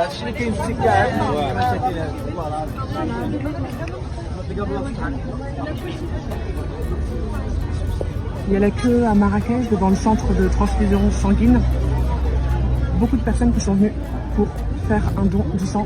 شنو كاين السكه مساكين Il y a la queue à Marrakech devant le centre de transfusion sanguine. Beaucoup de personnes qui sont venues pour faire un don du sang.